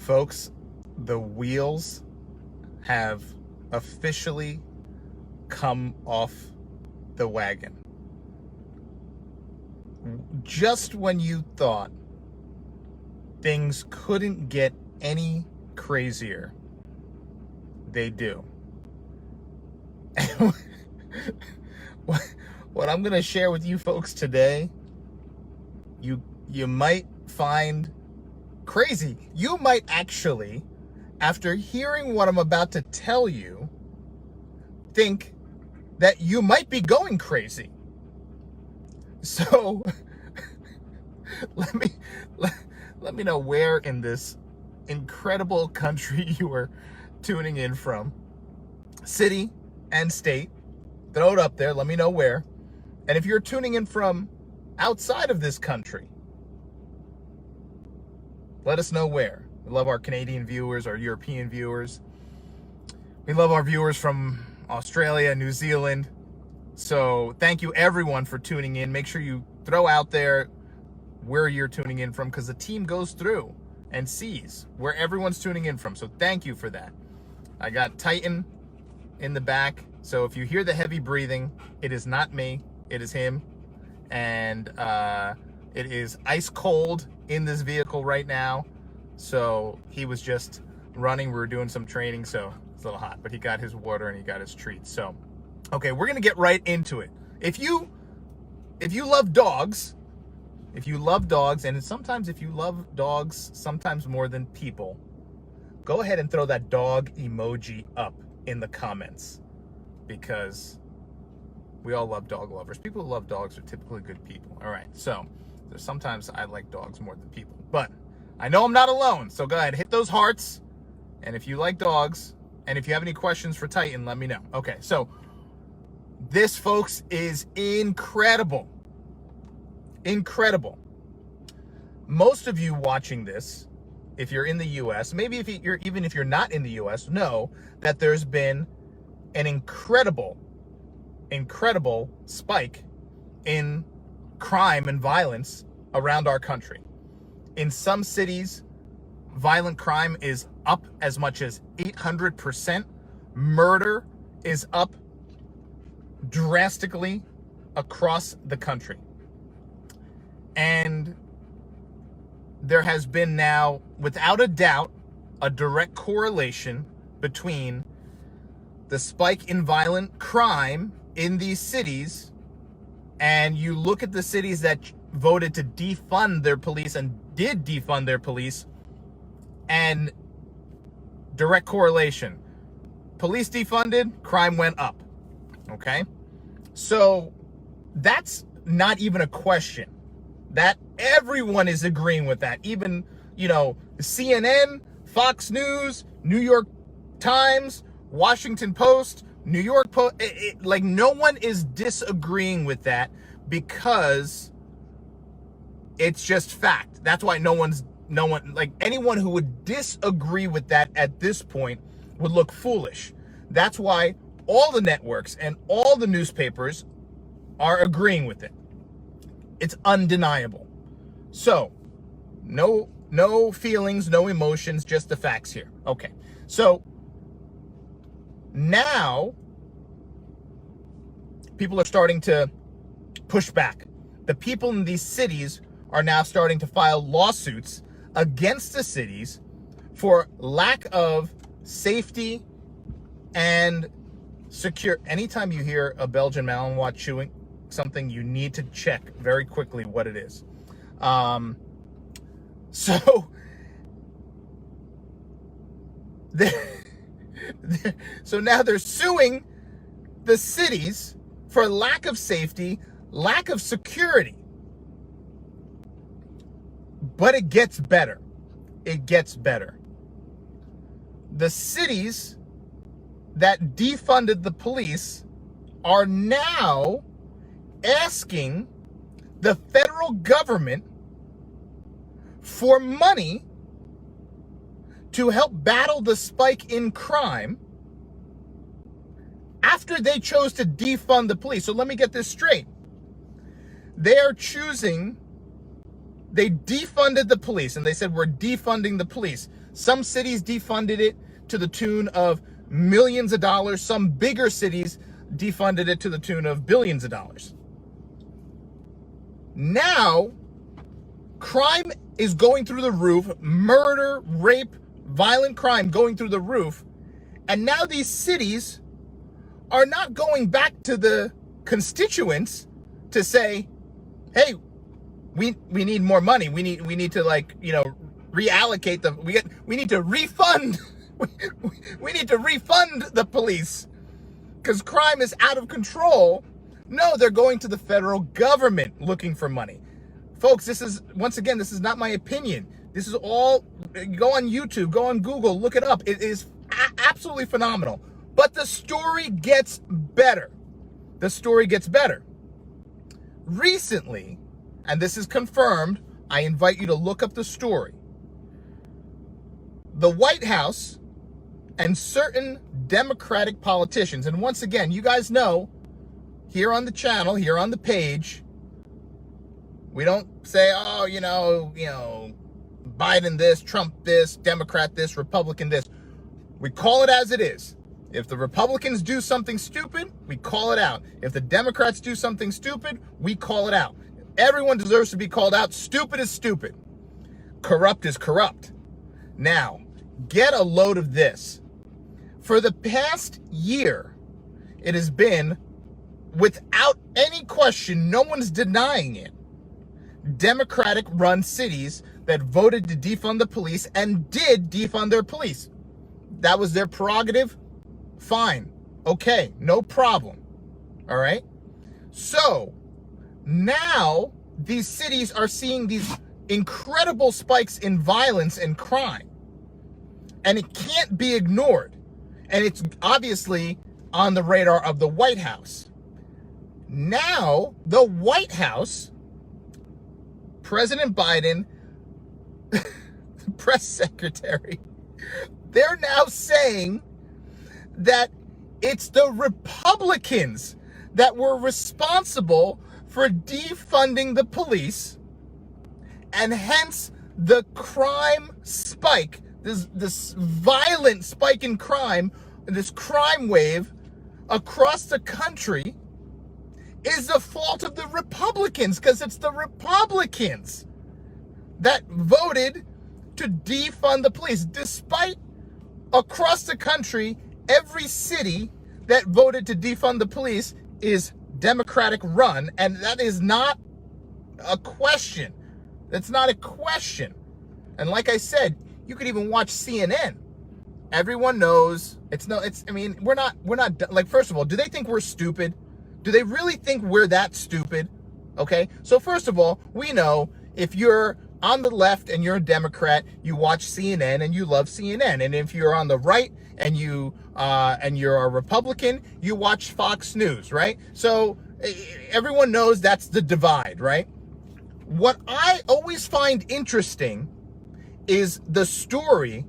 Folks, the wheels have officially come off the wagon. Just when you thought things couldn't get any crazier, they do. What I'm going to share with you folks today, you might find crazy. You might actually, after hearing what I'm about to tell you, think that you might be going crazy. So let me know where in this incredible country you are tuning in from. City and state. Throw it up there. Let me know where. And if you're tuning in from outside of this country, let us know where. We love our Canadian viewers, our European viewers. We love our viewers from Australia, New Zealand. So thank you everyone for tuning in. Make sure you throw out there where you're tuning in from, because the team goes through and sees where everyone's tuning in from. So thank you for that. I got Titan in the back. So if you hear the heavy breathing, it is not me, it is him. And it is ice cold in this vehicle right now. So he was just running. We were doing some training, so it's a little hot, but he got his water and he got his treats. So, okay, we're going to get right into it. If you love dogs, and sometimes if you love dogs, sometimes more than people, go ahead and throw that dog emoji up in the comments, because we all love dog lovers. People who love dogs are typically good people. All right, so sometimes I like dogs more than people, but I know I'm not alone. So go ahead, hit those hearts. And if you like dogs, and if you have any questions for Titan, let me know. Okay, so this, folks, is incredible. Incredible. Most of you watching this, if you're in the U.S., maybe if you're not in the U.S., know that there's been an incredible spike in crime and violence around our country. In some cities, violent crime is up as much as 800%. Murder is up drastically across the country. And there has been now, without a doubt, a direct correlation between the spike in violent crime in these cities, and you look at the cities that voted to defund their police and did defund their police, and direct correlation. Police defunded, crime went up. Okay? So that's not even a question. That everyone is agreeing with that. Even, CNN, Fox News, New York Times, Washington Post, New York Post, like no one is disagreeing with that, because it's just fact. That's why no one, like anyone who would disagree with that at this point would look foolish. That's why all the networks and all the newspapers are agreeing with it. It's undeniable. So, no feelings, no emotions, just the facts here. Okay. So, now people are starting to push back. The people in these cities are now starting to file lawsuits against the cities for lack of safety and secure. Anytime you hear a Belgian Malinois chewing something, you need to check very quickly what it is. So now they're suing the cities for lack of safety, lack of security. But it gets better. It gets better. The cities that defunded the police are now asking the federal government for money to help battle the spike in crime after they chose to defund the police. So let me get this straight. They are choosing They defunded the police, and they said, we're defunding the police. Some cities defunded it to the tune of millions of dollars. Some bigger cities defunded it to the tune of billions of dollars. Now, crime is going through the roof. Murder, rape, violent crime going through the roof. And now these cities are not going back to the constituents to say, hey, we need more money. We need to, like, you know, reallocate the, we need to refund. We need to refund the police because crime is out of control. No, they're going to the federal government looking for money. Folks, this is, once again, this is not my opinion. This is all, go on YouTube, go on Google, look it up. It is absolutely phenomenal. But the story gets better. The story gets better. Recently, and this is confirmed, I invite you to look up the story. The White House and certain Democratic politicians, and once again, you guys know, here on the channel, here on the page, we don't say, oh, you know, Biden this, Trump this, Democrat this, Republican this. We call it as it is. If the Republicans do something stupid, we call it out. If the Democrats do something stupid, we call it out. Everyone deserves to be called out. Stupid is stupid. Corrupt is corrupt. Now, get a load of this. For the past year, it has been, without any question, no one's denying it, Democratic-run cities that voted to defund the police and did defund their police. That was their prerogative. Fine. Okay. No problem. All right. So now these cities are seeing these incredible spikes in violence and crime. And it can't be ignored. And it's obviously on the radar of the White House. Now, the White House, President Biden, press secretary, they're now saying that it's the Republicans that were responsible for defunding the police, and hence the crime spike, this violent spike in crime, this crime wave across the country is the fault of the Republicans, because it's the Republicans that voted to defund the police. Despite across the country, every city that voted to defund the police is Democratic run, and that is not a question. That's not a question. And like I said, you could even watch CNN. Everyone knows I mean, we're not like, first of all, do they think we're stupid? Do they really think we're that stupid? Okay. So first of all, we know if you're on the left and you're a Democrat, you watch CNN and you love CNN. And if you're on the right and you're a Republican, you watch Fox News, right? So everyone knows that's the divide, right? What I always find interesting is the story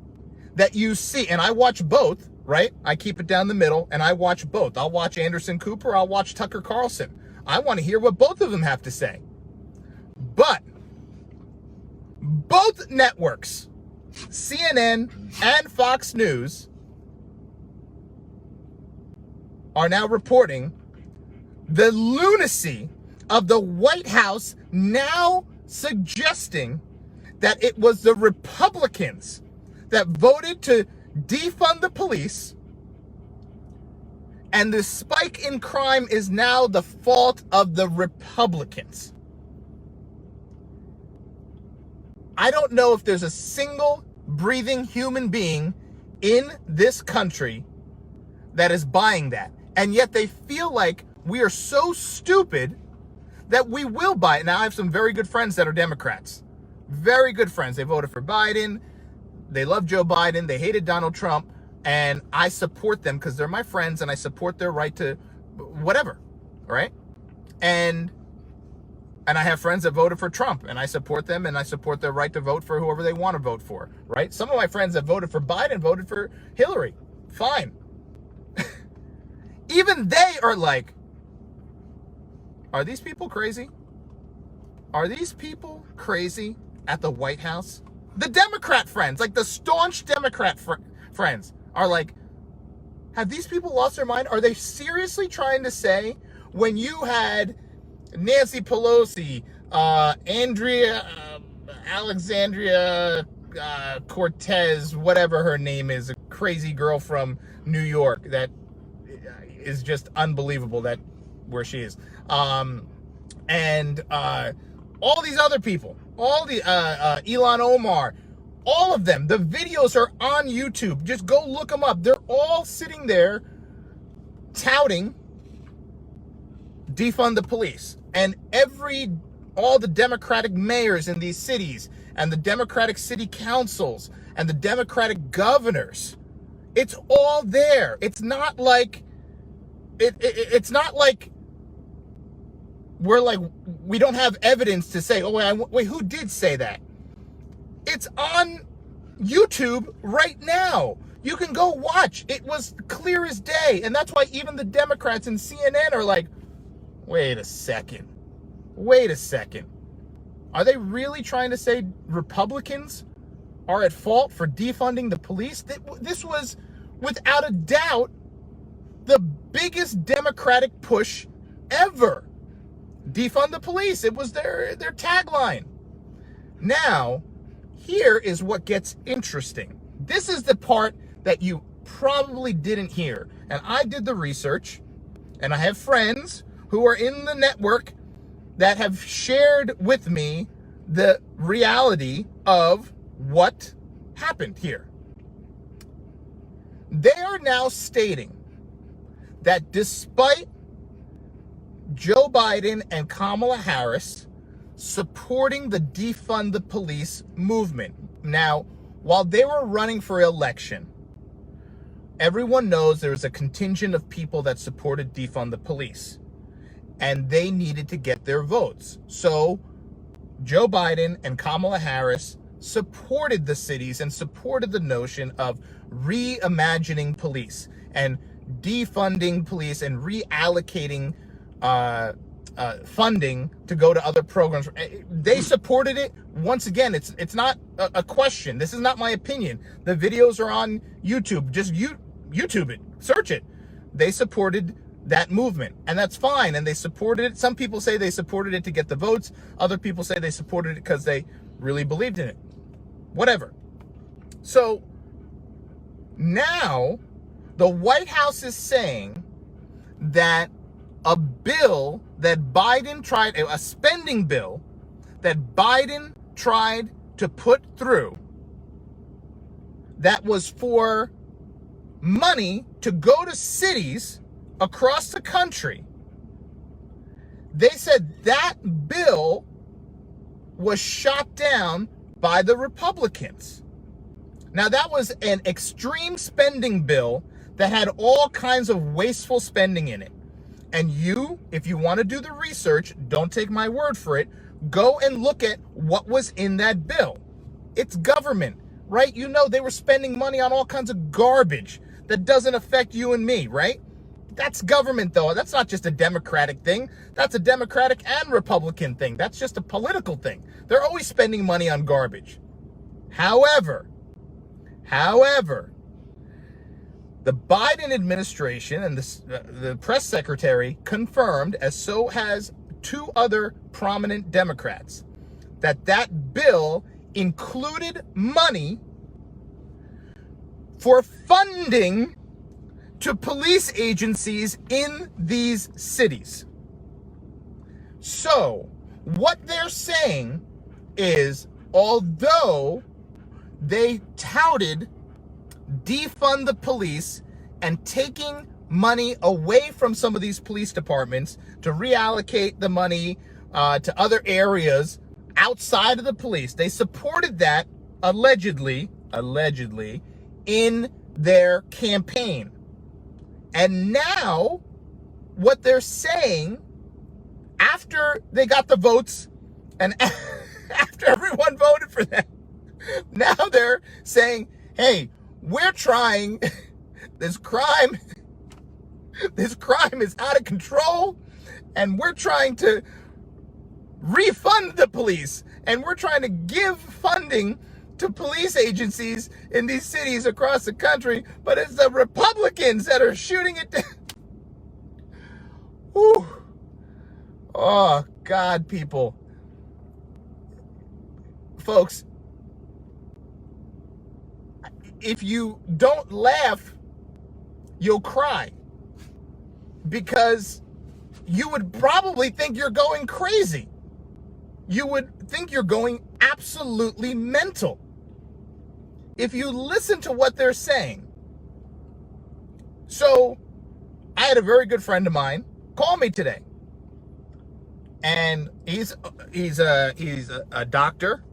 that you see, and I watch both, right? I keep it down the middle and I watch both. I'll watch Anderson Cooper, I'll watch Tucker Carlson. I want to hear what both of them have to say. But both networks, CNN and Fox News, are now reporting the lunacy of the White House, now suggesting that it was the Republicans that voted to defund the police, and the spike in crime is now the fault of the Republicans. I don't know if there's a single breathing human being in this country that is buying that. And yet they feel like we are so stupid that we will buy it. Now, I have some very good friends that are Democrats. Very good friends. They voted for Biden. They love Joe Biden. They hated Donald Trump. And I support them because they're my friends and I support their right to whatever, right? And I have friends that voted for Trump and I support them and I support their right to vote for whoever they want to vote for, right? Some of my friends that voted for Biden voted for Hillary. Fine. Even they are like, are these people crazy? Are these people crazy at the White House? The Democrat friends, like the staunch Democrat friends, are like, have these people lost their mind? Are they seriously trying to say, when you had Nancy Pelosi, Alexandria Cortez, whatever her name is, a crazy girl from New York that is just unbelievable that where she is, and all these other people, all the Ilhan Omar, all of them, the videos are on YouTube. Just go look them up. They're all sitting there touting defund the police. And all the Democratic mayors in these cities and the Democratic city councils and the Democratic governors, it's all there. It's not like it's not like we don't have evidence to say, oh, wait, who did say that? It's on YouTube right now. You can go watch. It was clear as day. And that's why even the Democrats and CNN are like, wait a second. Are they really trying to say Republicans are at fault for defunding the police? This was, without a doubt, the biggest Democratic push ever. Defund the police. It was their tagline. Now, here is what gets interesting. This is the part that you probably didn't hear. And I did the research, and I have friends who are in the network that have shared with me the reality of what happened here. They are now stating that despite Joe Biden and Kamala Harris supporting the defund the police movement. Now, while they were running for election, everyone knows there was a contingent of people that supported defund the police, and they needed to get their votes. So Joe Biden and Kamala Harris supported the cities and supported the notion of reimagining police and defunding police and reallocating funding to go to other programs. They supported it. Once again, it's not a question. This is not my opinion. The videos are on YouTube. Just YouTube it, search it. They supported that movement, and that's fine. And they supported it. Some people say they supported it to get the votes. Other people say they supported it because they really believed in it. Whatever. So now the White House is saying that a bill that Biden tried, a spending bill that Biden tried to put through, that was for money to go to cities across the country. They said that bill was shot down by the Republicans. Now, that was an extreme spending bill that had all kinds of wasteful spending in it. And you, if you want to do the research, don't take my word for it, go and look at what was in that bill. It's government, right? You know, they were spending money on all kinds of garbage that doesn't affect you and me, right? That's government, though. That's not just a Democratic thing. That's a Democratic and Republican thing. That's just a political thing. They're always spending money on garbage. However, the Biden administration and the press secretary confirmed, as so has two other prominent Democrats, that bill included money for funding to police agencies in these cities. So what they're saying is, although they touted defund the police and taking money away from some of these police departments to reallocate the money to other areas outside of the police, they supported that allegedly in their campaign. And now what they're saying, after they got the votes and after everyone voted for them, now they're saying, hey, we're trying, this crime is out of control, and we're trying to refund the police. And we're trying to give funding to police agencies in these cities across the country, but it's the Republicans that are shooting it down. Whew. Oh, God, people. Folks, if you don't laugh, you'll cry. Because you would probably think you're going crazy. You would think you're going absolutely mental. If you listen to what they're saying. So, I had a very good friend of mine call me today. And he's a doctor,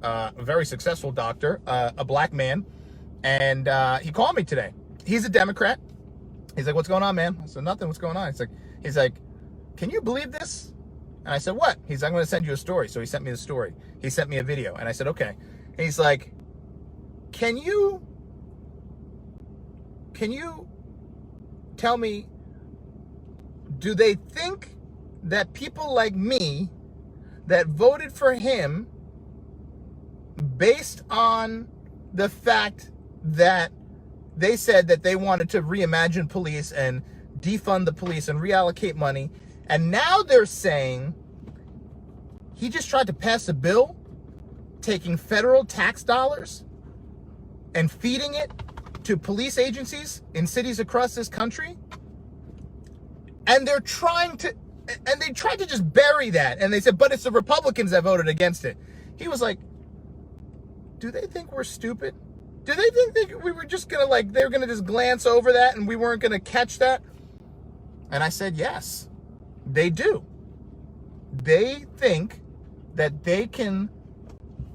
a very successful doctor, a black man. And he called me today. He's a Democrat. He's like, "What's going on, man?" I said, "Nothing. What's going on?" He's like, "Can you believe this?" And I said, "What?" He's like, "I'm going to send you a story." So he sent me the story. He sent me a video. And I said, "Okay." And he's like, Can you tell me, do they think that people like me that voted for him based on the fact that they said that they wanted to reimagine police and defund the police and reallocate money, and now they're saying he just tried to pass a bill taking federal tax dollars and feeding it to police agencies in cities across this country? And they tried to just bury that. And they said, but it's the Republicans that voted against it. He was like, do they think we're stupid? Do they think we were just going to they were going to just glance over that and we weren't going to catch that? And I said, yes, they do. They think that they can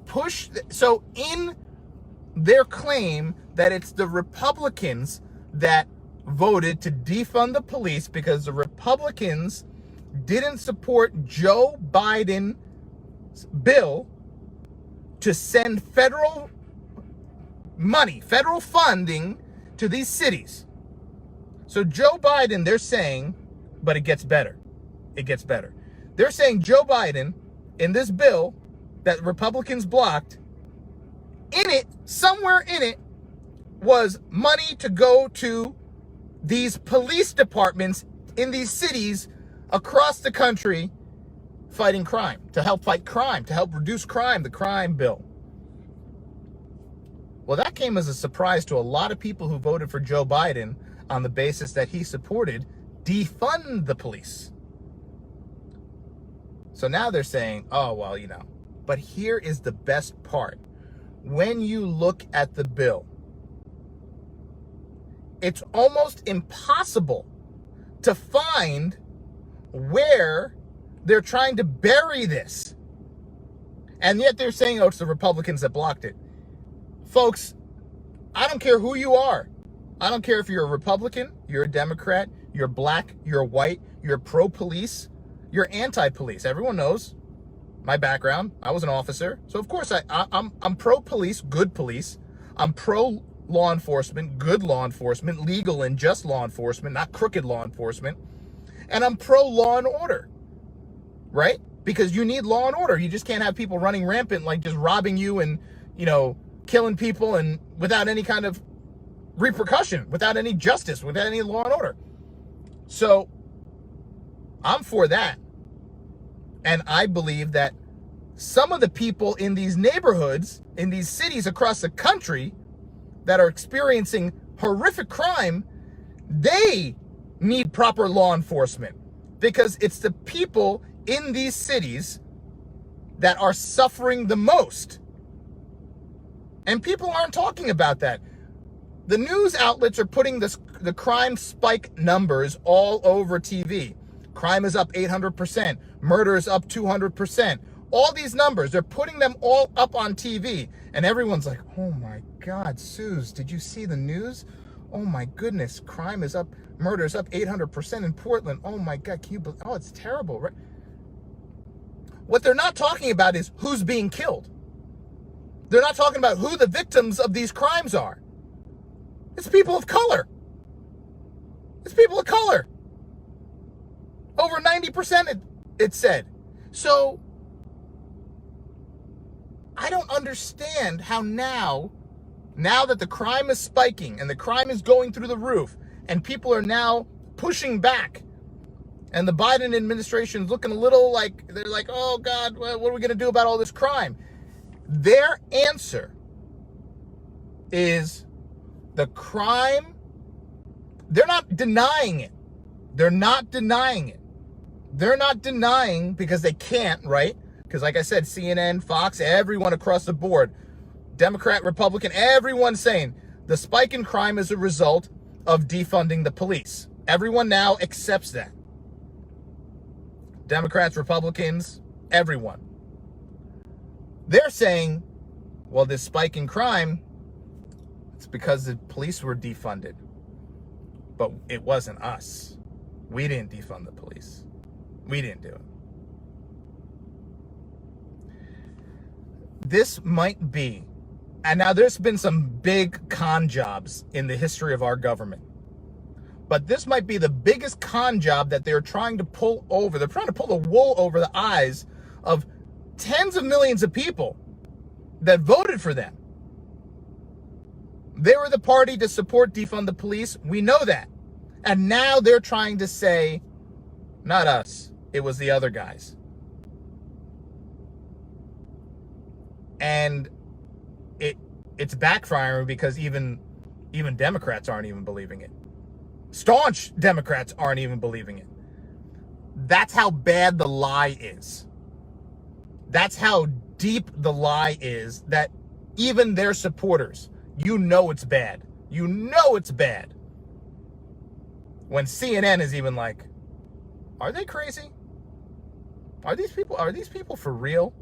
push. So in their claim that it's the Republicans that voted to defund the police because the Republicans didn't support Joe Biden's bill to send federal money, federal funding to these cities. So Joe Biden, they're saying, but it gets better. It gets better. They're saying Joe Biden, in this bill that Republicans blocked, in it, somewhere in it, was money to go to these police departments in these cities across the country fighting crime, to help fight crime, to help reduce crime, the crime bill. Well, that came as a surprise to a lot of people who voted for Joe Biden on the basis that he supported defund the police. So now they're saying, oh, well, But here is the best part. When you look at the bill, it's almost impossible to find where they're trying to bury this. And yet they're saying, oh, it's the Republicans that blocked it. Folks, I don't care who you are. I don't care if you're a Republican, you're a Democrat, you're black, you're white, you're pro-police, you're anti-police. Everyone knows my background. I was an officer. So, of course, I'm pro-police, good police. I'm pro-law enforcement, good law enforcement, legal and just law enforcement, not crooked law enforcement. And I'm pro-law and order, right? Because you need law and order. You just can't have people running rampant, just robbing you and, killing people and without any kind of repercussion, without any justice, without any law and order. So I'm for that. And I believe that some of the people in these neighborhoods, in these cities across the country that are experiencing horrific crime, they need proper law enforcement, because it's the people in these cities that are suffering the most. And people aren't talking about that. The news outlets are putting the crime spike numbers all over TV. Crime is up 800%. Murder is up 200%. All these numbers, they're putting them all up on TV. And everyone's like, oh my God, Suze, did you see the news? Oh my goodness, crime is up, murder is up 800% in Portland. Oh my God, can you believe? Oh, it's terrible, right? What they're not talking about is who's being killed. They're not talking about who the victims of these crimes are. It's people of color. It's people of color. Over 90%, it said. So I don't understand how now that the crime is spiking and the crime is going through the roof and people are now pushing back and the Biden administration is looking a little like, they're like, oh God, what are we going to do about all this crime? Their answer is the crime, they're not denying it. They're not denying it. They're not denying because they can't, right? Because like I said, CNN, Fox, everyone across the board, Democrat, Republican, everyone's saying the spike in crime is a result of defunding the police. Everyone now accepts that. Democrats, Republicans, everyone. They're saying, well, this spike in crime, it's because the police were defunded. But it wasn't us. We didn't defund the police. We didn't do it. This might be, and now there's been some big con jobs in the history of our government, but this might be the biggest con job that they're trying to pull over. They're trying to pull the wool over the eyes of tens of millions of people that voted for them. They were the party to support defund the police. We know that. And now they're trying to say, not us, it was the other guys. And it's backfiring because even Democrats aren't even believing it. Staunch Democrats aren't even believing it. That's how bad the lie is. That's how deep the lie is that even their supporters, you know it's bad. You know it's bad. When CNN is even like, are they crazy? Are these people for real?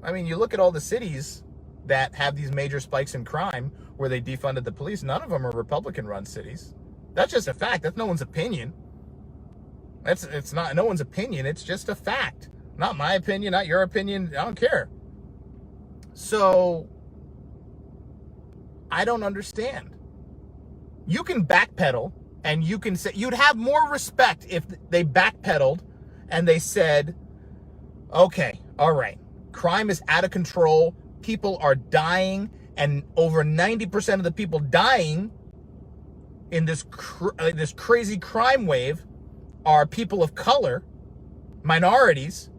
I mean, you look at all the cities that have these major spikes in crime where they defunded the police. None of them are Republican-run cities. That's just a fact. That's no one's opinion. It's not no one's opinion. It's just a fact. Not my opinion, not your opinion. I don't care. So, I don't understand. You can backpedal and you can say, you'd have more respect if they backpedaled and they said, okay, all right, crime is out of control. People are dying, and over 90% of the people dying in this crazy crime wave are people of color, minorities.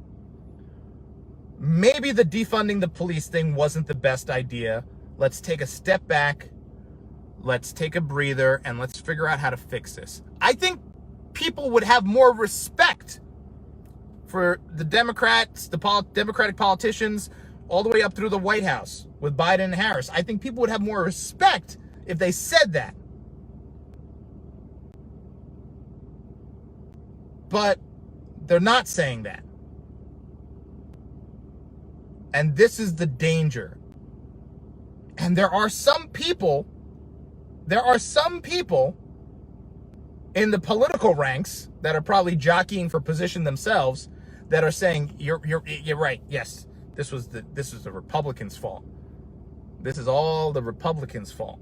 Maybe the defunding the police thing wasn't the best idea. Let's take a step back. Let's take a breather and let's figure out how to fix this. I think people would have more respect for the Democrats, Democratic politicians, all the way up through the White House with Biden and Harris. I think people would have more respect if they said that. But they're not saying that. And this is the danger. And there are some people in the political ranks that are probably jockeying for position themselves that are saying, you're right. Yes, this was the Republicans' fault. This is all the Republicans' fault.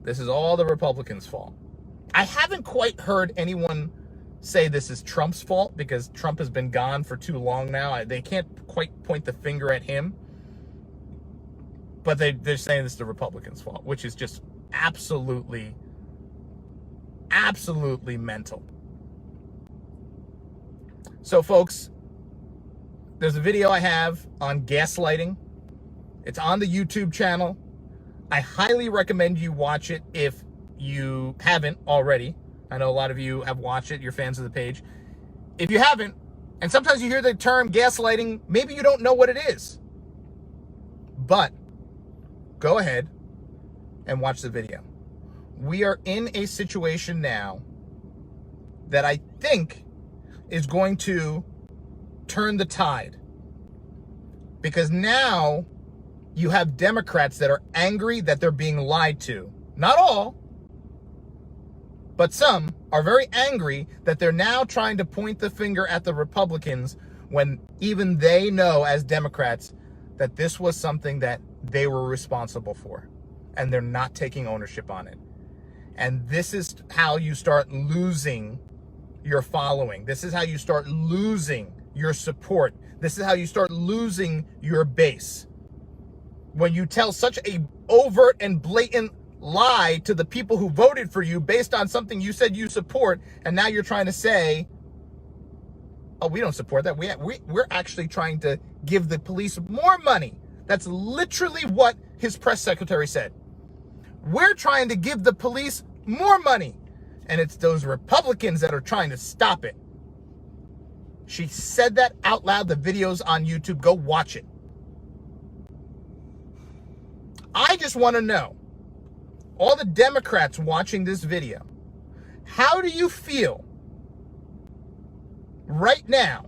This is all the Republicans' fault. I haven't quite heard anyone say this is Trump's fault because Trump has been gone for too long now. They can't quite point the finger at him. But they're saying this is the Republicans' fault, which is just absolutely mental. So, folks, there's a video I have on gaslighting. It's on the YouTube channel. I highly recommend you watch it if you haven't already. I know a lot of you have watched it. You're fans of the page. If you haven't, and sometimes you hear the term gaslighting, maybe you don't know what it is. But go ahead and watch the video. We are in a situation now that I think is going to turn the tide. Because now you have Democrats that are angry that they're being lied to. Not all, but some are very angry that they're now trying to point the finger at the Republicans when even they know as Democrats that this was something that they were responsible for, and they're not taking ownership on it. And this is how you start losing your following. This is how you start losing your support. This is how you start losing your base. When you tell such a overt and blatant lie to the people who voted for you based on something you said you support, and now you're trying to say, oh, we don't support that. We're actually trying to give the police more money. That's literally what his press secretary said. We're trying to give the police more money. And it's those Republicans that are trying to stop it. She said that out loud. The video's on YouTube. Go watch it. I just want to know, all the Democrats watching this video, how do you feel right now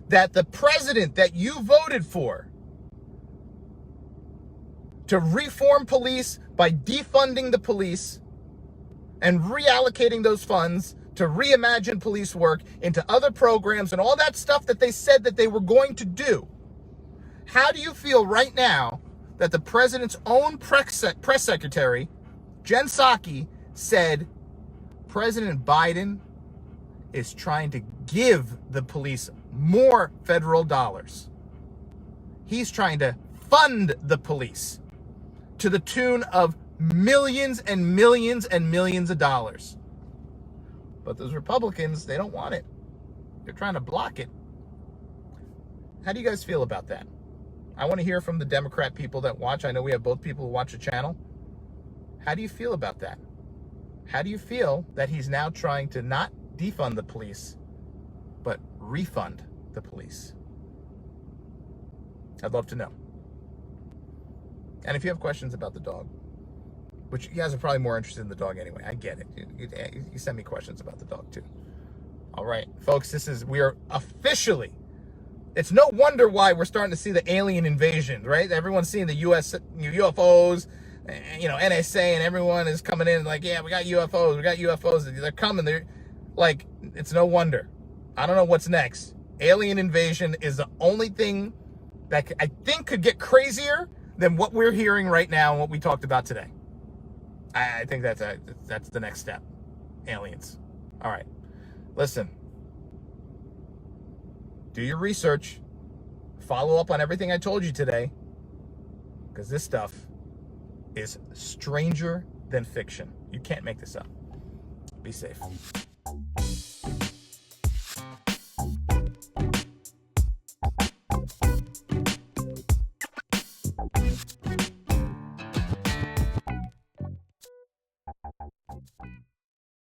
that the president that you voted for to reform police by defunding the police and reallocating those funds to reimagine police work into other programs and all that stuff that they said that they were going to do, how do you feel right now that the president's own press secretary, Jen Psaki, said President Biden is trying to give the police more federal dollars? He's trying to fund the police to the tune of millions and millions and millions of dollars. But those Republicans, they don't want it. They're trying to block it. How do you guys feel about that? I want to hear from the Democrat people that watch. I know we have both people who watch the channel. How do you feel about that? How do you feel that he's now trying to not defund the police, but refund the police? I'd love to know. And if you have questions about the dog, which you guys are probably more interested in the dog anyway, I get it. You send me questions about the dog too. All right, folks, we are officially, it's no wonder why we're starting to see the alien invasion, right? Everyone's seeing the US UFOs, NSA, and everyone is coming in like, yeah, we got UFOs. They're coming. They're like, it's no wonder. I don't know what's next. Alien invasion is the only thing that I think could get crazier than what we're hearing right now and what we talked about today. I think that's the next step. Aliens. All right. Listen. Do your research. Follow up on everything I told you today. Because this stuff is stranger than fiction. You can't make this up. Be safe.